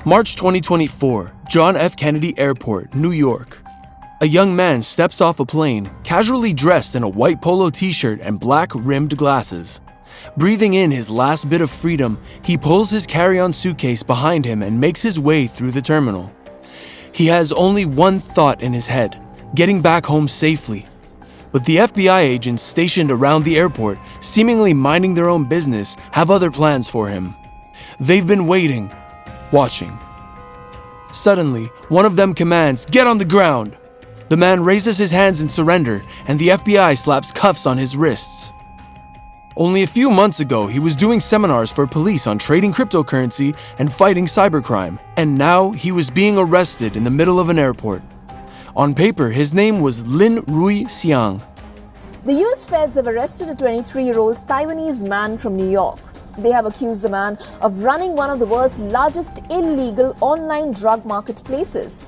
March 2024, John F. Kennedy Airport, New York. A young man steps off a plane, casually dressed in a white polo t-shirt and black rimmed glasses. Breathing in his last bit of freedom, he pulls his carry-on suitcase behind him and makes his way through the terminal. He has only one thought in his head: getting back home safely. But the FBI agents stationed around the airport, seemingly minding their own business, have other plans for him. They've been waiting, watching. Suddenly, one of them commands, "Get on the ground!" The man raises his hands in surrender, and the FBI slaps cuffs on his wrists. Only a few months ago, he was doing seminars for police on trading cryptocurrency and fighting cybercrime, and now he was being arrested in the middle of an airport. On paper, his name was Lin Rui-siang. The US feds have arrested a 23-year-old Taiwanese man from New York. They have accused the man of running one of the world's largest illegal online drug marketplaces.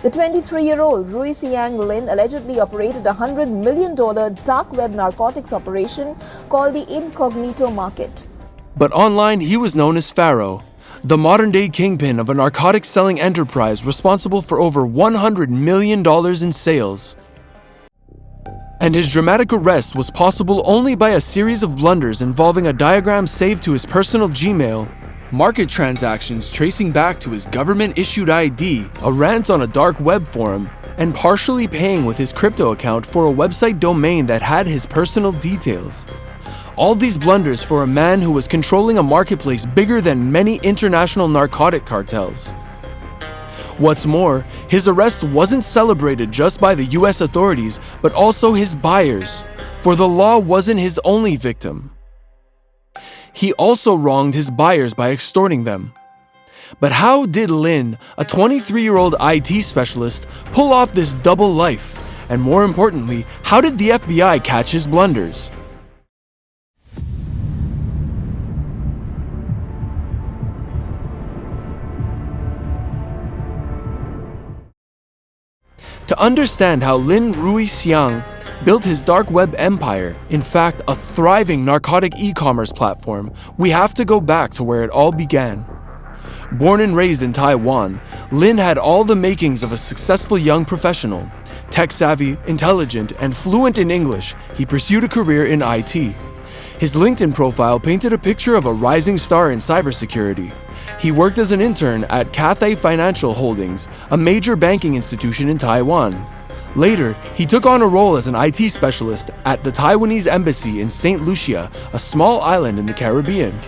The 23-year-old Rui-siang Lin allegedly operated a $100 million dark web narcotics operation called the Incognito Market. But online, he was known as Pharaoh, the modern-day kingpin of a narcotics-selling enterprise responsible for over $100 million in sales. And his dramatic arrest was possible only by a series of blunders involving a diagram saved to his personal Gmail, market transactions tracing back to his government-issued ID, a rant on a dark web forum, and partially paying with his crypto account for a website domain that had his personal details. All these blunders for a man who was controlling a marketplace bigger than many international narcotic cartels. What's more, his arrest wasn't celebrated just by the US authorities, but also his buyers, for the law wasn't his only victim. He also wronged his buyers by extorting them. But how did Lin, a 23-year-old IT specialist, pull off this double life? And more importantly, how did the FBI catch his blunders? To understand how Lin Rui-siang built his dark web empire, in fact a thriving narcotic e-commerce platform, we have to go back to where it all began. Born and raised in Taiwan, Lin had all the makings of a successful young professional. Tech-savvy, intelligent, and fluent in English, he pursued a career in IT. His LinkedIn profile painted a picture of a rising star in cybersecurity. He worked as an intern at Cathay Financial Holdings, a major banking institution in Taiwan. Later, he took on a role as an IT specialist at the Taiwanese embassy in St. Lucia, a small island in the Caribbean.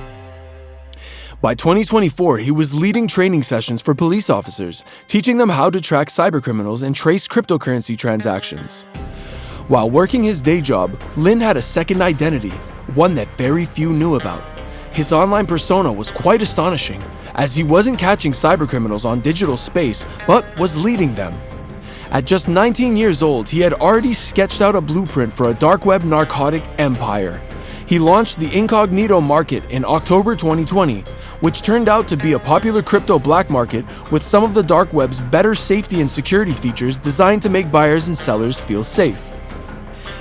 By 2024, he was leading training sessions for police officers, teaching them how to track cybercriminals and trace cryptocurrency transactions. While working his day job, Lin had a second identity, one that very few knew about. His online persona was quite astonishing, as he wasn't catching cybercriminals on digital space, but was leading them. At just 19 years old, he had already sketched out a blueprint for a dark web narcotic empire. He launched the Incognito Market in October 2020, which turned out to be a popular crypto black market with some of the dark web's better safety and security features designed to make buyers and sellers feel safe.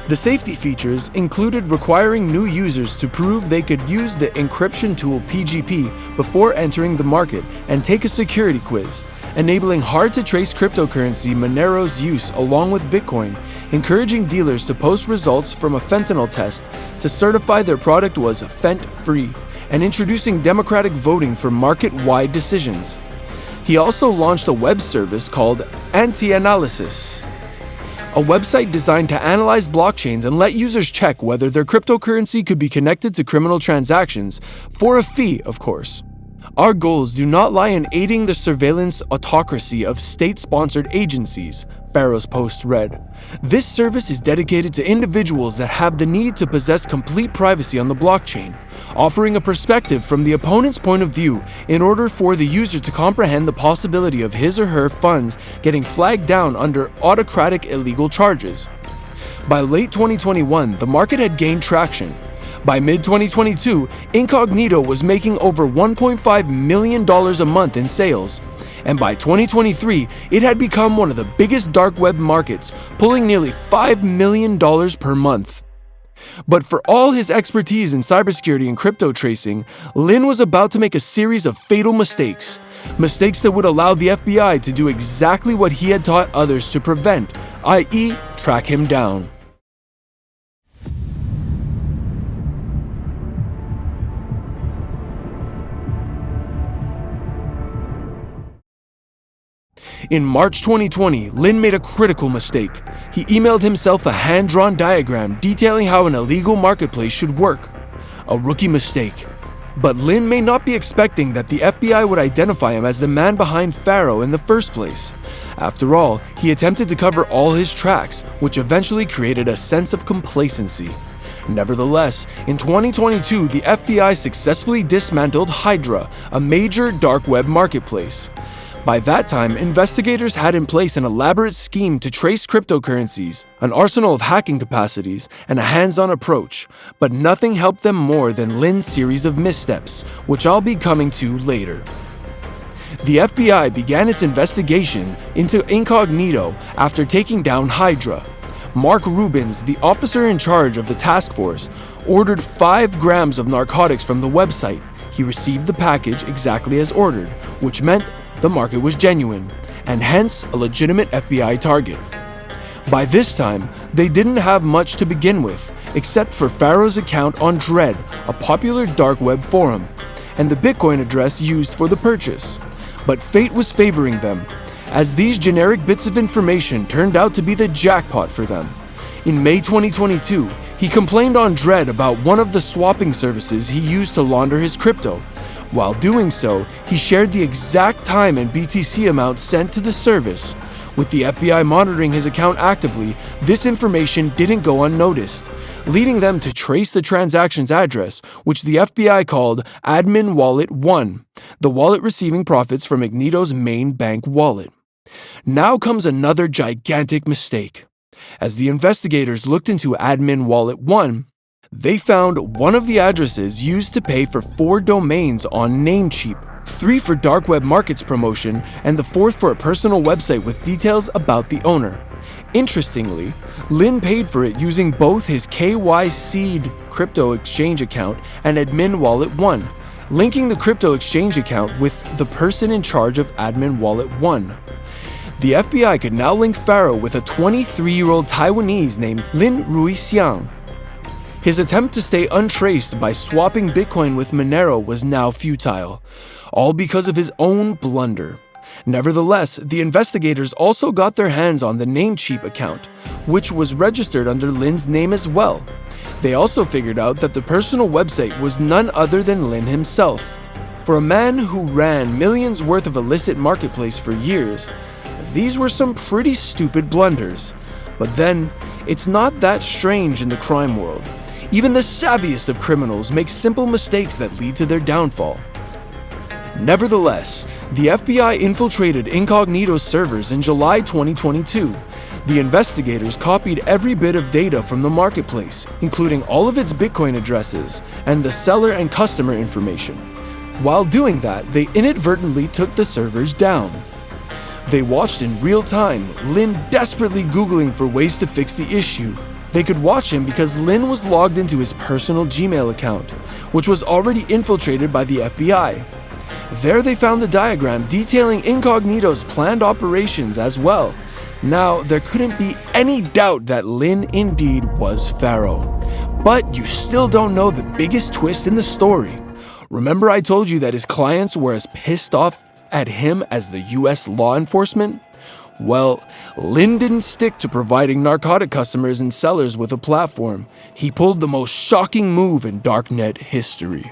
The safety features included requiring new users to prove they could use the encryption tool PGP before entering the market and take a security quiz, enabling hard-to-trace cryptocurrency Monero's use along with Bitcoin, encouraging dealers to post results from a fentanyl test to certify their product was fent-free, and introducing democratic voting for market-wide decisions. He also launched a web service called Anti-Analysis, a website designed to analyze blockchains and let users check whether their cryptocurrency could be connected to criminal transactions, for a fee, of course. Our goals do not lie in aiding the surveillance autocracy of state-sponsored agencies, Pharaoh's post read. This service is dedicated to individuals that have the need to possess complete privacy on the blockchain, offering a perspective from the opponent's point of view in order for the user to comprehend the possibility of his or her funds getting flagged down under autocratic illegal charges. By late 2021, the market had gained traction. By mid-2022, Incognito was making over $1.5 million a month in sales. And by 2023, it had become one of the biggest dark web markets, pulling nearly $5 million per month. But for all his expertise in cybersecurity and crypto tracing, Lin was about to make a series of fatal mistakes. Mistakes that would allow the FBI to do exactly what he had taught others to prevent, i.e., track him down. In March 2020, Lin made a critical mistake. He emailed himself a hand-drawn diagram detailing how an illegal marketplace should work. A rookie mistake. But Lin may not be expecting that the FBI would identify him as the man behind Pharaoh in the first place. After all, he attempted to cover all his tracks, which eventually created a sense of complacency. Nevertheless, in 2022, the FBI successfully dismantled Hydra, a major dark web marketplace. By that time, investigators had in place an elaborate scheme to trace cryptocurrencies, an arsenal of hacking capacities, and a hands-on approach, but nothing helped them more than Lin's series of missteps, which I'll be coming to later. The FBI began its investigation into incognito after taking down Hydra. Mark Rubens, the officer in charge of the task force, ordered 5 grams of narcotics from the website. He received the package exactly as ordered, which meant the market was genuine, and hence a legitimate FBI target. By this time, they didn't have much to begin with, except for Pharaoh's account on Dread, a popular dark web forum, and the Bitcoin address used for the purchase. But fate was favoring them, as these generic bits of information turned out to be the jackpot for them. In May 2022, he complained on Dread about one of the swapping services he used to launder his crypto. While doing so, he shared the exact time and BTC amount sent to the service. With the FBI monitoring his account actively, this information didn't go unnoticed, leading them to trace the transaction's address, which the FBI called Admin Wallet 1, the wallet receiving profits from Magneto's main bank wallet. Now comes another gigantic mistake. As the investigators looked into Admin Wallet 1, they found one of the addresses used to pay for 4 domains on Namecheap, 3 for dark web markets promotion, and the 4th for a personal website with details about the owner. Interestingly, Lin paid for it using both his KY Seed crypto exchange account and Admin Wallet 1, linking the crypto exchange account with the person in charge of Admin Wallet 1. The FBI could now link Pharaoh with a 23-year-old Taiwanese named Lin Rui-siang. His attempt to stay untraced by swapping Bitcoin with Monero was now futile, all because of his own blunder. Nevertheless, the investigators also got their hands on the Namecheap account, which was registered under Lin's name as well. They also figured out that the personal website was none other than Lin himself. For a man who ran millions worth of illicit marketplace for years, these were some pretty stupid blunders. But then, it's not that strange in the crime world. Even the savviest of criminals make simple mistakes that lead to their downfall. Nevertheless, the FBI infiltrated Incognito's servers in July 2022. The investigators copied every bit of data from the marketplace, including all of its Bitcoin addresses and the seller and customer information. While doing that, they inadvertently took the servers down. They watched in real time, Lin desperately Googling for ways to fix the issue. They could watch him because Lin was logged into his personal Gmail account, which was already infiltrated by the FBI. There they found the diagram detailing Incognito's planned operations as well. Now, there couldn't be any doubt that Lin indeed was Pharaoh. But you still don't know the biggest twist in the story. Remember I told you that his clients were as pissed off at him as the US law enforcement? Well, Lin didn't stick to providing narcotic customers and sellers with a platform. He pulled the most shocking move in darknet history.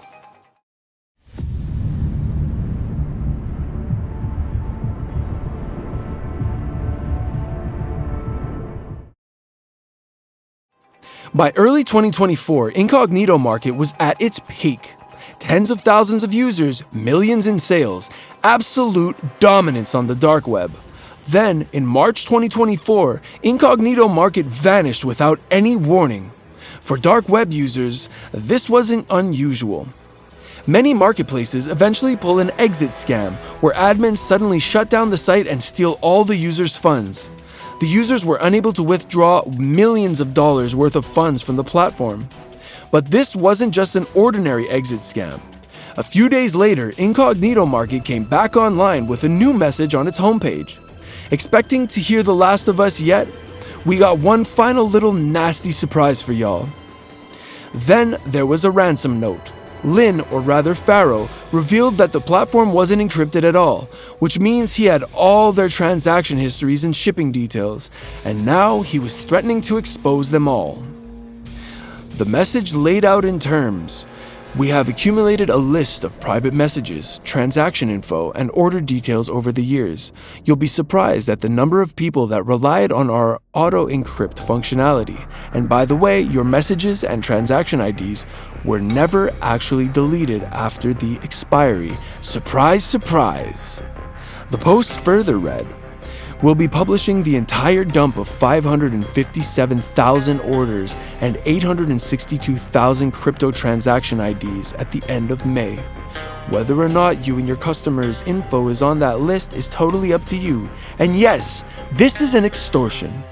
By early 2024, Incognito Market was at its peak. Tens of thousands of users, millions in sales, absolute dominance on the dark web. Then, in March 2024, Incognito Market vanished without any warning. For dark web users, this wasn't unusual. Many marketplaces eventually pull an exit scam, where admins suddenly shut down the site and steal all the users' funds. The users were unable to withdraw millions of dollars worth of funds from the platform. But this wasn't just an ordinary exit scam. A few days later, Incognito Market came back online with a new message on its homepage. Expecting to hear the last of us yet? We got one final little nasty surprise for y'all. Then there was a ransom note. Lin, or rather Pharaoh, revealed that the platform wasn't encrypted at all, which means he had all their transaction histories and shipping details, and now he was threatening to expose them all. The message laid out in terms: we have accumulated a list of private messages, transaction info, and order details over the years. You'll be surprised at the number of people that relied on our auto-encrypt functionality. And by the way, your messages and transaction IDs were never actually deleted after the expiry. Surprise, surprise. The post further read, we'll be publishing the entire dump of 557,000 orders and 862,000 crypto transaction IDs at the end of May. Whether or not you and your customers' info is on that list is totally up to you. And yes, this is an extortion.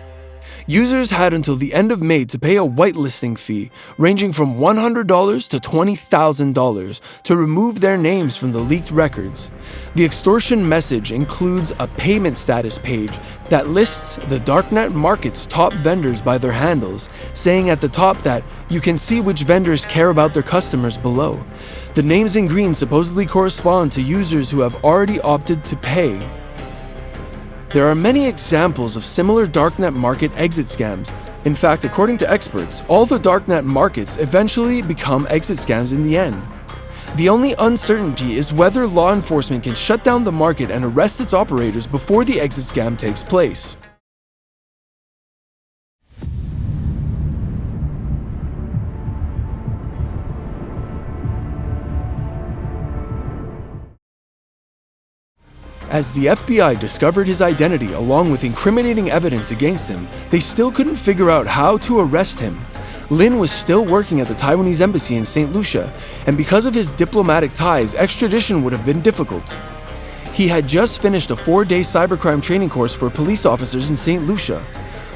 Users had until the end of May to pay a whitelisting fee ranging from $100 to $20,000 to remove their names from the leaked records. The extortion message includes a payment status page that lists the darknet market's top vendors by their handles, saying at the top that you can see which vendors care about their customers below. The names in green supposedly correspond to users who have already opted to pay. There are many examples of similar darknet market exit scams. In fact, according to experts, all the darknet markets eventually become exit scams in the end. The only uncertainty is whether law enforcement can shut down the market and arrest its operators before the exit scam takes place. As the FBI discovered his identity along with incriminating evidence against him, they still couldn't figure out how to arrest him. Lin was still working at the Taiwanese embassy in St. Lucia, and because of his diplomatic ties, extradition would have been difficult. He had just finished a 4-day cybercrime training course for police officers in St. Lucia.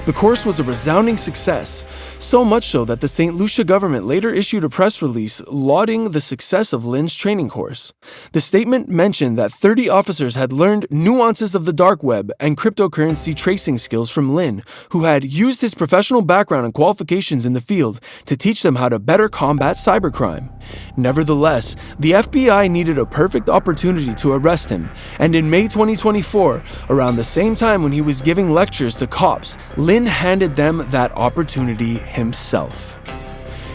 The course was a resounding success, so much so that the St. Lucia government later issued a press release lauding the success of Lin's training course. The statement mentioned that 30 officers had learned nuances of the dark web and cryptocurrency tracing skills from Lin, who had used his professional background and qualifications in the field to teach them how to better combat cybercrime. Nevertheless, the FBI needed a perfect opportunity to arrest him, and in May 2024, around the same time when he was giving lectures to cops, Lin handed them that opportunity himself.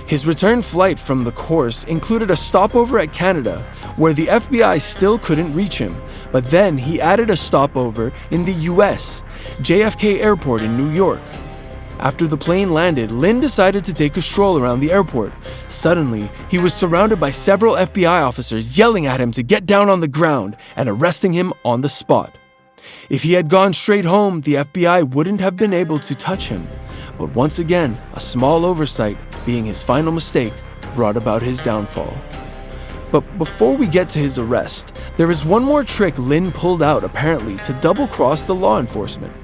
His return flight from the course included a stopover at Canada, where the FBI still couldn't reach him, but then he added a stopover in the US, JFK Airport in New York. After the plane landed, Lin decided to take a stroll around the airport. Suddenly, he was surrounded by several FBI officers yelling at him to get down on the ground and arresting him on the spot. If he had gone straight home, the FBI wouldn't have been able to touch him. But once again, a small oversight, being his final mistake, brought about his downfall. But before we get to his arrest, there is one more trick Lin pulled out apparently to double-cross the law enforcement.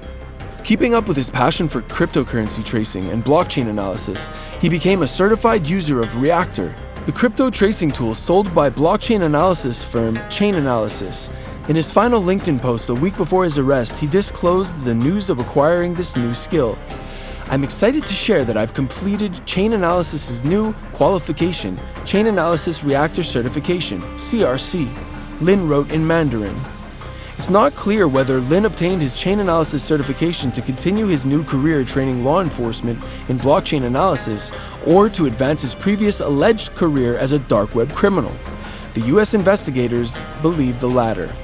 Keeping up with his passion for cryptocurrency tracing and blockchain analysis, he became a certified user of Reactor, the crypto tracing tool sold by blockchain analysis firm Chainalysis. In his final LinkedIn post a week before his arrest, he disclosed the news of acquiring this new skill. I'm excited to share that I've completed Chainalysis' new qualification, Chainalysis Reactor Certification, CRC, Lin wrote in Mandarin. It's not clear whether Lin obtained his Chainalysis certification to continue his new career training law enforcement in blockchain analysis or to advance his previous alleged career as a dark web criminal. The US investigators believe the latter.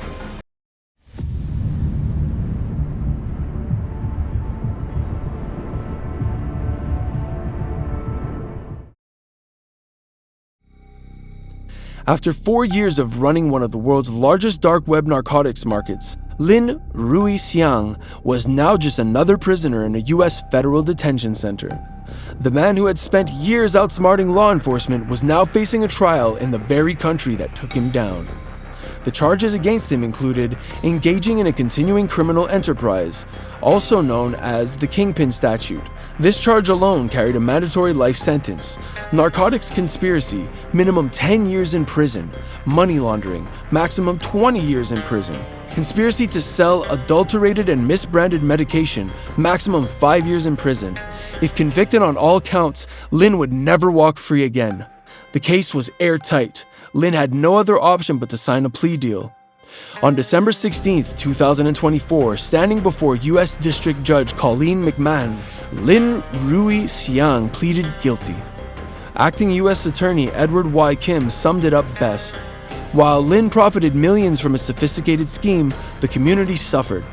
After 4 years of running one of the world's largest dark web narcotics markets, Lin Rui-siang was now just another prisoner in a US federal detention center. The man who had spent years outsmarting law enforcement was now facing a trial in the very country that took him down. The charges against him included engaging in a continuing criminal enterprise, also known as the Kingpin Statute. This charge alone carried a mandatory life sentence. Narcotics conspiracy, minimum 10 years in prison. Money laundering, maximum 20 years in prison. Conspiracy to sell adulterated and misbranded medication, maximum 5 years in prison. If convicted on all counts, Lin would never walk free again. The case was airtight. Lin had no other option but to sign a plea deal. On December 16, 2024, standing before U.S. District Judge Colleen McMahon, Lin Rui-siang pleaded guilty. Acting U.S. Attorney Edward Y. Kim summed it up best. While Lin profited millions from a sophisticated scheme, the community suffered.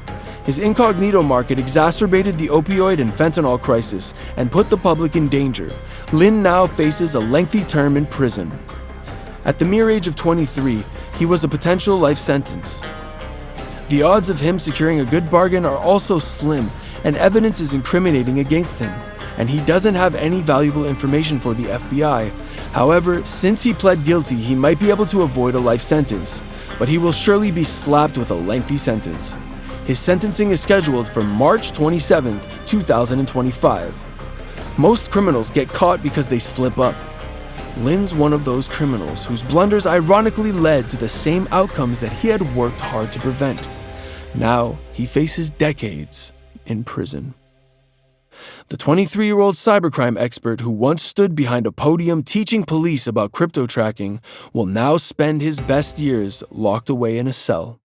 His incognito market exacerbated the opioid and fentanyl crisis and put the public in danger. Lin now faces a lengthy term in prison. At the mere age of 23, he was a potential life sentence. The odds of him securing a good bargain are also slim, and evidence is incriminating against him, and he doesn't have any valuable information for the FBI. However, since he pled guilty, he might be able to avoid a life sentence, but he will surely be slapped with a lengthy sentence. His sentencing is scheduled for March 27, 2025. Most criminals get caught because they slip up. Lin's one of those criminals whose blunders ironically led to the same outcomes that he had worked hard to prevent. Now, he faces decades in prison. The 23-year-old cybercrime expert who once stood behind a podium teaching police about crypto tracking will now spend his best years locked away in a cell.